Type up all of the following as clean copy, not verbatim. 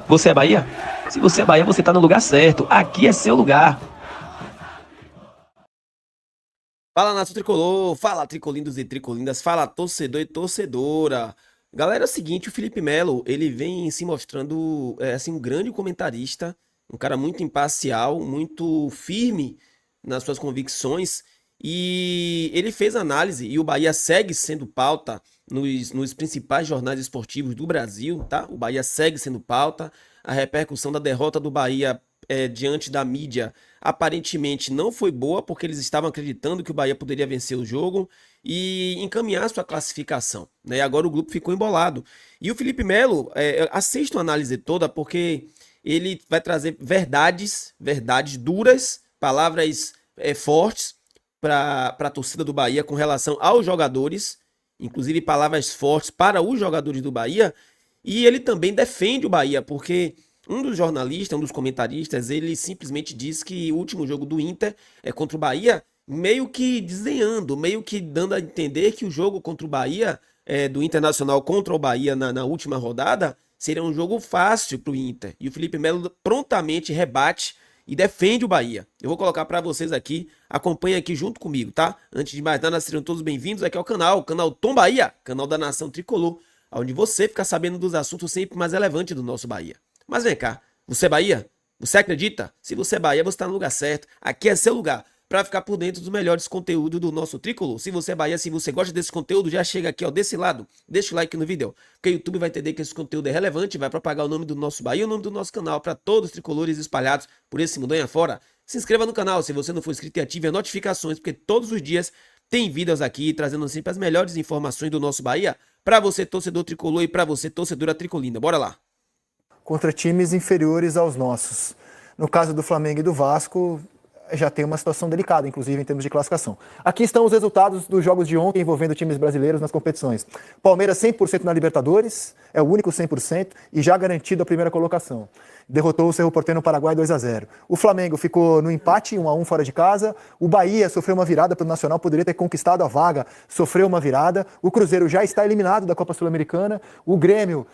Você é Bahia? Se você é Bahia, você tá no lugar certo. Aqui é seu lugar. Fala, nação tricolor, fala tricolindos e tricolindas, fala torcedor e torcedora. Galera, é o seguinte, o Felipe Melo, ele vem se mostrando, assim, um grande comentarista, um cara muito imparcial, muito firme nas suas convicções, e ele fez análise, e o Bahia segue sendo pauta nos principais jornais esportivos do Brasil, tá? O Bahia segue sendo pauta, a repercussão da derrota do Bahia diante da mídia aparentemente não foi boa, porque eles estavam acreditando que o Bahia poderia vencer o jogo e encaminhar sua classificação, né? Agora o grupo ficou embolado. E o Felipe Melo, assista a análise toda, porque ele vai trazer verdades duras, palavras fortes para a torcida do Bahia com relação aos jogadores, inclusive palavras fortes para os jogadores do Bahia, e ele também defende o Bahia, porque um dos jornalistas, um dos comentaristas, ele simplesmente disse que o último jogo do Inter contra o Bahia, meio que desenhando, meio que dando a entender que o jogo contra o Bahia, do Internacional contra o Bahia na última rodada, seria um jogo fácil para o Inter. E o Felipe Melo prontamente rebate e defende o Bahia. Eu vou colocar para vocês aqui, acompanhem aqui junto comigo, tá? Antes de mais nada, sejam todos bem-vindos aqui ao canal Tom Bahia, canal da Nação Tricolor, onde você fica sabendo dos assuntos sempre mais relevantes do nosso Bahia. Mas vem cá, você é Bahia? Você acredita? Se você é Bahia, você está no lugar certo. Aqui é seu lugar para ficar por dentro dos melhores conteúdos do nosso tricolor. Se você é Bahia, se você gosta desse conteúdo, já chega aqui, ó, desse lado, deixa o like no vídeo, porque o YouTube vai entender que esse conteúdo é relevante e vai propagar o nome do nosso Bahia e o nome do nosso canal para todos os tricolores espalhados por esse mundão afora. Se inscreva no canal se você não for inscrito e ative as notificações, porque todos os dias tem vídeos aqui trazendo sempre as melhores informações do nosso Bahia para você, torcedor tricolor, e para você, torcedora tricolina. Bora lá! Contra times inferiores aos nossos. No caso do Flamengo e do Vasco, já tem uma situação delicada, inclusive em termos de classificação. Aqui estão os resultados dos jogos de ontem envolvendo times brasileiros nas competições. Palmeiras 100% na Libertadores, é o único 100% e já garantido a primeira colocação. Derrotou o Cerro Porteño no Paraguai 2-0. O Flamengo ficou no empate, 1-1 fora de casa. O Bahia sofreu uma virada pelo Nacional, poderia ter conquistado a vaga, sofreu uma virada. O Cruzeiro já está eliminado da Copa Sul-Americana. O Grêmio,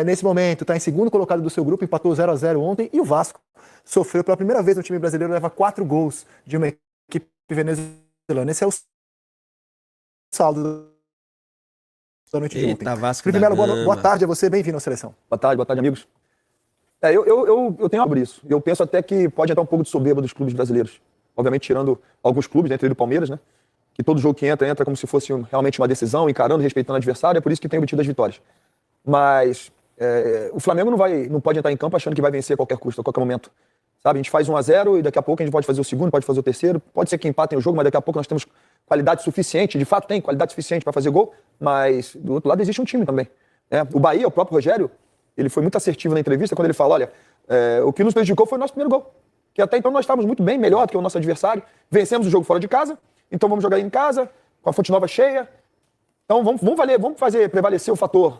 nesse momento, está em segundo colocado do seu grupo, empatou 0-0 ontem. E o Vasco sofreu pela primeira vez no time brasileiro, leva 4 gols de uma equipe venezuelana. Esse é o saldo da noite de ontem. Felipe Melo, boa tarde a você, bem-vindo à Seleção. Boa tarde, amigos. Eu tenho sobre isso. Eu penso até que pode entrar um pouco de soberba dos clubes brasileiros. Obviamente, tirando alguns clubes, entre ele e o Palmeiras, né? Que todo jogo que entra como se fosse realmente uma decisão, encarando, respeitando o adversário, é por isso que tem obtido as vitórias. Mas o Flamengo não pode entrar em campo achando que vai vencer a qualquer custo, a qualquer momento. Sabe? A gente faz 1-0 e daqui a pouco a gente pode fazer o segundo, pode fazer o terceiro. Pode ser que empatem o jogo, mas daqui a pouco nós temos qualidade suficiente, de fato tem qualidade suficiente para fazer gol, mas do outro lado existe um time também. O Bahia, o próprio Rogério, ele foi muito assertivo na entrevista quando ele fala, olha, o que nos prejudicou foi o nosso primeiro gol. Que até então nós estávamos muito bem, melhor do que o nosso adversário. Vencemos o jogo fora de casa, então vamos jogar em casa, com a Fonte Nova cheia. Então vamos fazer prevalecer o fator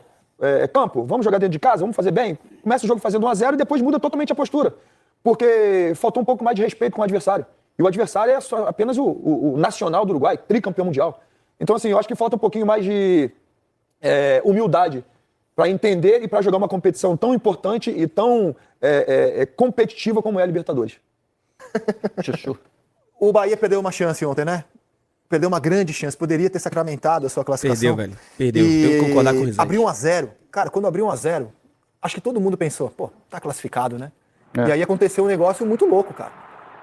campo, vamos jogar dentro de casa, vamos fazer bem. Começa o jogo fazendo 1-0 e depois muda totalmente a postura. Porque faltou um pouco mais de respeito com o adversário. E o adversário é apenas o Nacional do Uruguai, tricampeão mundial. Então, assim, eu acho que falta um pouquinho mais de humildade para entender e para jogar uma competição tão importante e tão competitiva como é a Libertadores. O Bahia perdeu uma chance ontem, né? Perdeu uma grande chance, poderia ter sacramentado a sua classificação. Perdeu, velho. Perdeu. Tenho que concordar com o Rizek. Abriu 1-0. Cara, quando abriu 1-0, acho que todo mundo pensou, pô, tá classificado, né? E aí aconteceu um negócio muito louco, cara.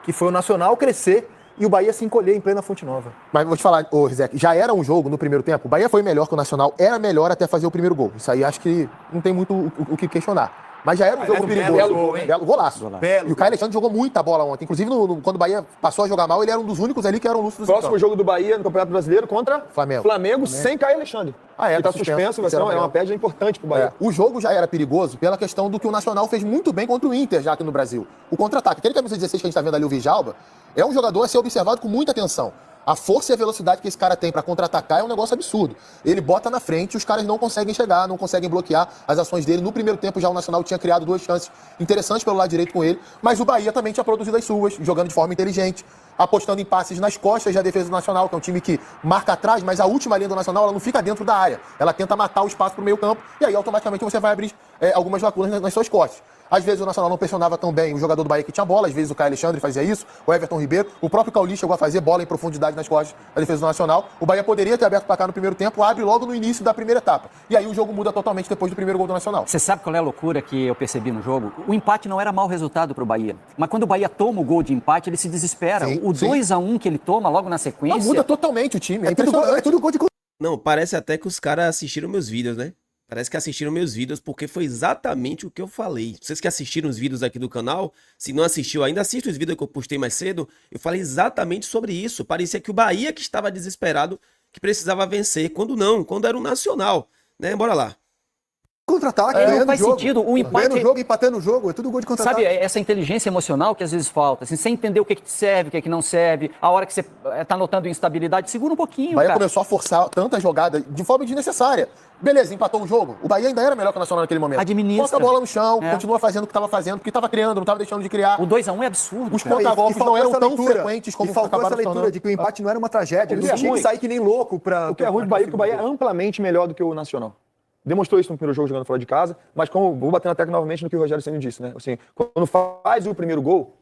Que foi o Nacional crescer e o Bahia se encolher em plena Fonte Nova. Mas vou te falar, Rizek, já era um jogo no primeiro tempo. O Bahia foi melhor que o Nacional, era melhor até fazer o primeiro gol. Isso aí acho que não tem muito o que questionar. Mas já era um jogo perigoso. Belo golaço. Belo. E o Caio Alexandre jogou muita bola ontem. Inclusive, quando o Bahia passou a jogar mal, ele era um dos únicos ali que eram lúcidos. Próximo jogo do Bahia no Campeonato Brasileiro contra Flamengo sem Caio Alexandre. Ele tá suspenso, vai ser uma perda importante pro Bahia. O jogo já era perigoso pela questão do que o Nacional fez muito bem contra o Inter, já aqui no Brasil. O contra-ataque. Aquele camisa 16 que a gente tá vendo ali, o Vijalba, é um jogador a ser observado com muita atenção. A força e a velocidade que esse cara tem para contra-atacar é um negócio absurdo. Ele bota na frente, os caras não conseguem chegar, não conseguem bloquear as ações dele. No primeiro tempo já o Nacional tinha criado 2 chances interessantes pelo lado direito com ele, mas o Bahia também tinha produzido as suas, jogando de forma inteligente, apostando em passes nas costas da defesa do Nacional, que é um time que marca atrás, mas a última linha do Nacional ela não fica dentro da área. Ela tenta matar o espaço pro meio campo e aí automaticamente você vai abrir algumas lacunas nas suas costas. Às vezes o Nacional não pressionava tão bem o jogador do Bahia que tinha bola, às vezes o Caio Alexandre fazia isso, o Everton Ribeiro, o próprio Cauli chegou a fazer bola em profundidade nas costas da defesa do Nacional. O Bahia poderia ter aberto o placar no primeiro tempo, abre logo no início da primeira etapa. E aí o jogo muda totalmente depois do primeiro gol do Nacional. Você sabe qual é a loucura que eu percebi no jogo? O empate não era mau resultado para o Bahia. Mas quando o Bahia toma o gol de empate, ele se desespera. Sim, o sim. 2-1 que ele toma logo na sequência... Não, muda totalmente o time, é tudo impressionante. gol de Não, parece até que os caras assistiram meus vídeos, né? Parece que assistiram meus vídeos, porque foi exatamente o que eu falei. Vocês que assistiram os vídeos aqui do canal, se não assistiu ainda, assista os vídeos que eu postei mais cedo. Eu falei exatamente sobre isso. Parecia que o Bahia que estava desesperado, que precisava vencer. Quando não, quando era o Nacional, né? Bora lá. contra-ataque, Não ganhando faz jogo. sentido. O empate... Ganhando o jogo, empatando o jogo, é tudo gol de contra-ataque. Sabe, essa inteligência emocional que às vezes falta, assim, sem entender o que te serve, o que não serve, a hora que você tá notando instabilidade, segura um pouquinho, O Bahia cara. começou a forçar tanta jogada de forma desnecessária. Beleza, empatou o jogo. O Bahia ainda era melhor que o Nacional naquele momento. Administra. Bota a bola no chão, É. continua fazendo o que estava fazendo, porque estava criando, não estava deixando de criar. O 2-1 é absurdo. Os cara. contra-golpes não faltou eram essa tão leitura. frequentes como E faltou essa acabaram se leitura tornando. de que o empate não era uma tragédia. Ele O que não é tinha que ruim. sair que nem louco pra... O que é ruim do Bahia é que o Bahia é amplamente melhor do que o Nacional. Demonstrou isso no primeiro jogo jogando fora de casa, mas como vou bater na tecla novamente no que o Rogério Ceni disse, né? Assim, quando faz o primeiro gol,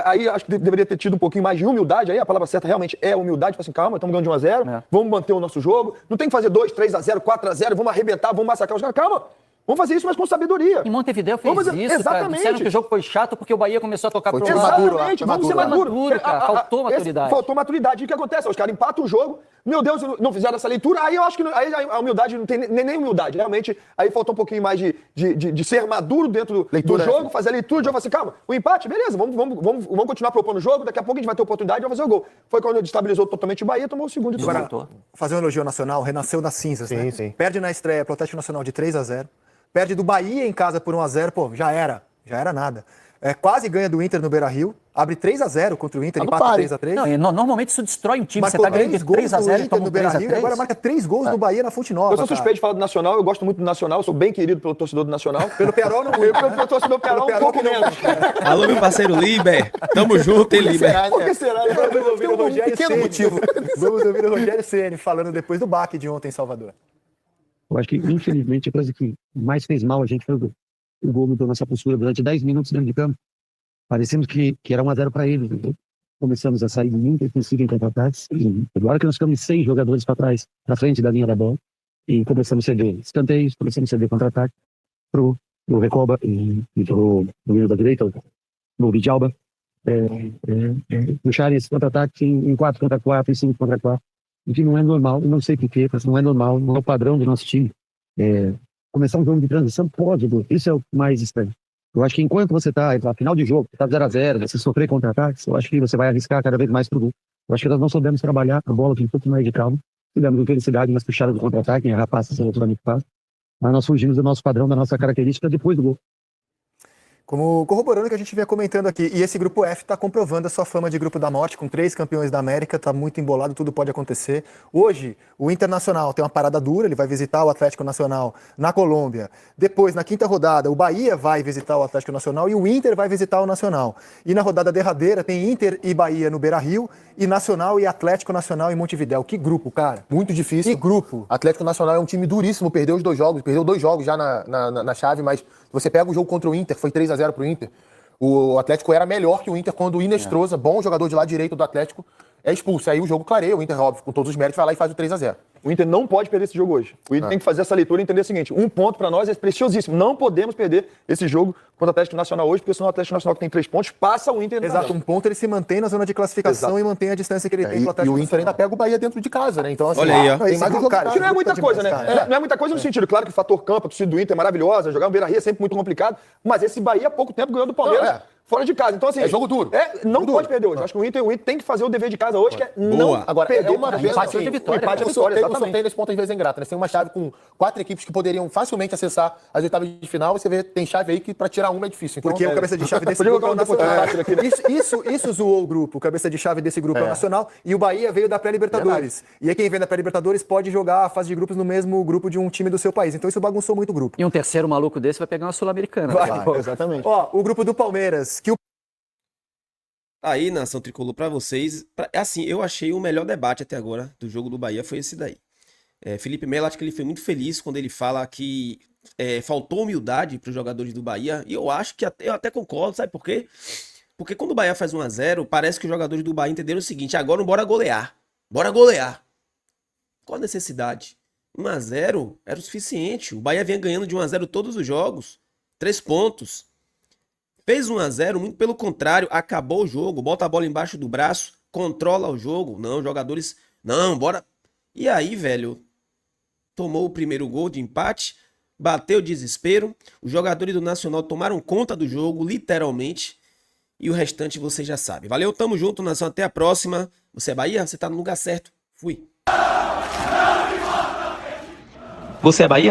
aí acho que deveria ter tido um pouquinho mais de humildade, aí a palavra certa realmente é humildade, tipo assim, calma, estamos ganhando de 1-0, vamos manter o nosso jogo, não tem que fazer 2, 3-0, 4-0, vamos arrebentar, vamos massacrar os caras, calma, vamos fazer isso, mas com sabedoria. Em Montevideo fez Vamos fazer- isso, cara. exatamente. Disseram que o jogo foi chato porque o Bahia começou a tocar Foi pro time lado. maduro lá, Exatamente, foi vamos ser maduro. maduro. Cara, faltou maturidade. Faltou maturidade. E o que acontece? Os caras empatam o jogo, meu Deus, não fizeram essa leitura, aí eu acho que aí a humildade não tem nem humildade. Realmente, aí faltou um pouquinho mais de ser maduro dentro Leitura, do jogo, né? fazer a leitura, de jogo, assim, calma, o empate, beleza, vamos continuar propondo o jogo, daqui a pouco a gente vai ter oportunidade de fazer o gol. Foi quando destabilizou totalmente o Bahia, tomou o segundo e Agora, Voltou. fazer um elogio ao Nacional, renasceu das cinzas, né? sim. Perde na estreia pro Atlético Nacional de 3-0. Perde do Bahia em casa por 1-0, pô, já era nada. Quase ganha do Inter no Beira-Rio, abre 3-0 contra o Inter, Tá no empata pare. 3-3. Não, e normalmente isso destrói um time. Você Marcou tá ganhando 3 de gols 3-0 do e Inter toma no um Beira-Rio, e 3-3. agora marca 3 gols do Bahia na Fonte Nova. Eu sou cara. suspeito de falar do Nacional, eu gosto muito do Nacional, eu sou bem querido pelo torcedor do Nacional. Pelo Perol não Pelo torcedor Perol, um pouco menos. Alô, meu parceiro Liber. Tamo junto, hein, Liber. Será, Por né? que será? Vamos ouvir o Rogério pequeno Ceni. motivo. Vamos ouvir o Rogério Ceni falando depois do baque de ontem em Salvador. Eu acho que, infelizmente, a coisa que mais fez mal a gente foi o gol mudou nossa postura durante 10 minutos dentro de campo. Parecemos que era 1-0 para eles. Entendeu? Começamos a sair muito defensivo em contra-ataques. Agora que nós ficamos 6 jogadores para trás, para frente da linha da bola, e começamos a ceder escanteios, começamos a ceder contra-ataque pro Recoba e pro menino da direita, no Vidalba. Puxarem esse contra-ataque em 4 contra 4, em 5 contra 4. O que não é normal, eu não sei porquê, mas não é normal, não é o padrão do nosso time. Começar um jogo de transição pode, isso é o mais estranho. Eu acho que enquanto você está na final de jogo, está 0-0, você sofrer contra-ataques, eu acho que você vai arriscar cada vez mais pro gol. Eu acho que nós não soubemos trabalhar a bola com um pouco mais de calma. Tivemos infelicidade nas puxadas do contra-ataque, a rapaça naturalmente faz. Mas nós fugimos do nosso padrão, da nossa característica depois do gol. Como corroborando o que a gente vinha comentando aqui, e esse grupo F está comprovando a sua fama de grupo da morte, com 3 campeões da América, está muito embolado, tudo pode acontecer. Hoje, o Internacional tem uma parada dura, ele vai visitar o Atlético Nacional na Colômbia. Depois, na 5ª rodada, o Bahia vai visitar o Atlético Nacional e o Inter vai visitar o Nacional. E na rodada derradeira tem Inter e Bahia no Beira-Rio e Nacional e Atlético Nacional em Montevidéu. Que grupo, cara. Muito difícil. Que grupo. Atlético Nacional é um time duríssimo, perdeu 2 jogos já na chave, mas você pega o jogo contra o Inter, foi 3-0 pro Inter. O Atlético era melhor que o Inter quando o Inestrosa, bom jogador de lado direito do Atlético, é expulso. Aí o jogo clareia, o Inter, óbvio, com todos os méritos, vai lá e faz o 3-0. O Inter não pode perder esse jogo hoje. O Inter tem que fazer essa leitura e entender o seguinte: um ponto para nós é preciosíssimo. Não podemos perder esse jogo contra o Atlético Nacional hoje, porque senão o Atlético Nacional, que tem 3 pontos, passa o Inter. Exato, um ponto ele se mantém na zona de classificação Exato. e mantém a distância que ele tem E pro Atlético o Inter ainda Nacional. pega o Bahia dentro de casa, né? Então, assim, Olha aí, ó. tem mais um jogo Cara, em Que não é casa. muita coisa, né? Cara. Não é muita coisa no sentido. Claro que o fator campo, a torcida do Inter é maravilhosa, jogar no Beira-Rio é sempre muito complicado, mas esse Bahia há pouco tempo ganhou do Palmeiras Não, fora de casa. Então, assim. É jogo duro. Não Jogo pode duro. perder hoje. Acho que o Inter tem que fazer o dever de casa hoje, que é Boa. não Agora, perder. é uma pena, empate assim, é vitória, o empate é cara. vitória, o Exatamente. sorteio nesse ponto às vezes é ingrato, né? Você tem uma chave com 4 equipes que poderiam facilmente acessar as oitavas de final, você vê, tem chave aí que pra tirar uma é difícil. Então, Porque o cabeça de chave desse Podia grupo é o colocar um Nacional. depois aqui, né? Isso zoou o grupo. O cabeça de chave desse grupo é o Nacional. E o Bahia veio da pré-Libertadores. E aí quem vem da pré-Libertadores pode jogar a fase de grupos no mesmo grupo de um time do seu país. Então isso bagunçou muito o grupo. E um terceiro maluco desse vai pegar uma Sul-Americana. Vai. daqui a pouco. exatamente. Ó, o grupo do Palmeiras, que o Aí, Nação Tricolor, pra vocês. Assim, eu achei o melhor debate até agora do jogo do Bahia foi esse daí. Felipe Melo, acho que ele foi muito feliz quando ele fala que faltou humildade para os jogadores do Bahia. E eu acho que eu até concordo, sabe por quê? Porque quando o Bahia faz 1 a 0, parece que os jogadores do Bahia entenderam o seguinte: agora bora golear. Bora golear. Qual a necessidade? 1 a 0 era o suficiente. O Bahia vinha ganhando de 1 a 0 todos os jogos. 3 pontos. Fez 1 a 0, muito pelo contrário, acabou o jogo, bota a bola embaixo do braço, controla o jogo. Não, jogadores, não, bora. E aí, velho, tomou o primeiro gol de empate, bateu o desespero. Os jogadores do Nacional tomaram conta do jogo, literalmente. E o restante você já sabe. Valeu, tamo junto, nação, até a próxima. Você é Bahia? Você tá no lugar certo. Fui. Você é Bahia?